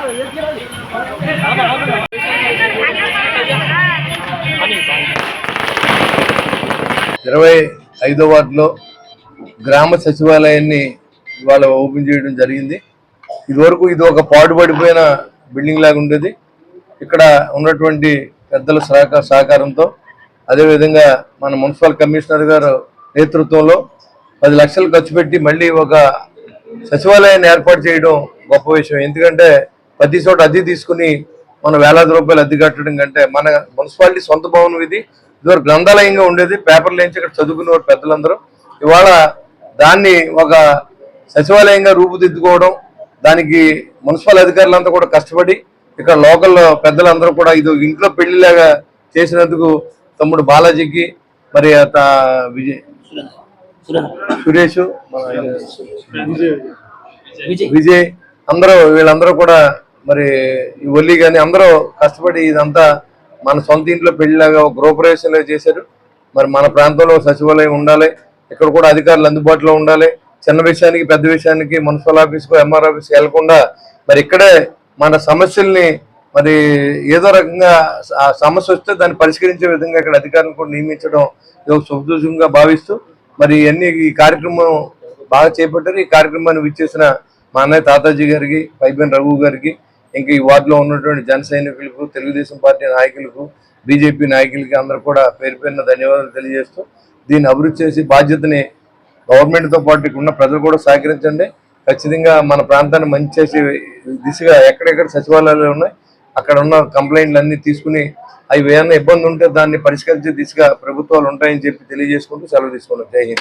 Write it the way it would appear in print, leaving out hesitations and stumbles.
25వ వార్డులో గ్రామ సచివాలయాన్ని ఇవాళ ఓపెన్ చేయడం జరిగింది. ఇదివరకు ఇది ఒక పాడుపడిపోయిన బిల్డింగ్ లాగా ఉండేది. ఇక్కడ ఉన్నటువంటి పెద్దల సహకారంతో అదేవిధంగా మన మున్సిపల్ కమిషనర్ గారు నేతృత్వంలో 10 లక్షలు ఖర్చు పెట్టి మళ్ళీ ఒక సచివాలయాన్ని ఏర్పాటు చేయడం గొప్ప విషయం. ఎందుకంటే ప్రతి చోట అద్దె తీసుకుని మనం వేలాది రూపాయలు అద్దె కట్టడం కంటే మన మున్సిపాలిటీ సొంత భవనం ఇది. ఇదివరకు గ్రంథాలయంగా ఉండేది. పేపర్లు వేయించి ఇక్కడ చదువుకునేవారు పెద్దలందరూ. ఇవాళ దాన్ని ఒక సచివాలయంగా రూపుదిద్దుకోవడం, దానికి మున్సిపల్ అధికారులంతా కూడా కష్టపడి ఇక్కడ లోకల్ పెద్దలందరూ కూడా ఇది ఇంట్లో పెళ్లిలాగా చేసినందుకు తమ్ముడు బాలాజీకి, మరి సురేష్, విజయ్ అందరూ వీళ్ళందరూ కూడా మరి ఈ ఒల్లి కానీ అందరూ కష్టపడి ఇదంతా మన సొంత ఇంట్లో పెళ్లిలాగా ఒక గృహప్రవేశంలో చేశారు. మరి మన ప్రాంతంలో సచివాలయం ఉండాలి, ఇక్కడ కూడా అధికారులు అందుబాటులో ఉండాలి. చిన్న విషయానికి పెద్ద విషయానికి మున్సిపల్ ఆఫీస్కు ఎంఆర్ ఆఫీస్కి వెళ్లకుండా మరి ఇక్కడే మన సమస్యల్ని మరి ఏదో రకంగా ఆ సమస్య వస్తే దాన్ని పరిష్కరించే విధంగా ఇక్కడ అధికారులను కూడా నియమించడం ఇది శుభసూచకంగా భావిస్తూ మరి ఈ కార్యక్రమం బాగా చేపట్టారు. ఈ కార్యక్రమాన్ని విచ్చేసిన మా అన్నయ్య తాతాజీ గారికి, పైబెన్ రఘు గారికి, ఇంకా ఈ వార్డులో ఉన్నటువంటి జన సైనికులకు, తెలుగుదేశం పార్టీ నాయకులకు, బీజేపీ నాయకులకి అందరూ కూడా పేరు పేరున ధన్యవాదాలు తెలియజేస్తూ దీన్ని అభివృద్ధి చేసి బాధ్యతని గవర్నమెంట్తో పాటు ఉన్న ప్రజలు కూడా సహకరించండి. ఖచ్చితంగా మన ప్రాంతాన్ని మంచి చేసే దిశగా ఎక్కడెక్కడ సచివాలయాలు ఉన్నాయి అక్కడ ఉన్న కంప్లైంట్లు అన్ని తీసుకుని అవి ఏమైనా ఇబ్బంది ఉంటే దాన్ని పరిష్కరించే దిశగా ప్రభుత్వాలు ఉంటాయని చెప్పి తెలియజేసుకుంటూ సెలవు తీసుకున్నాం. జై హింద్.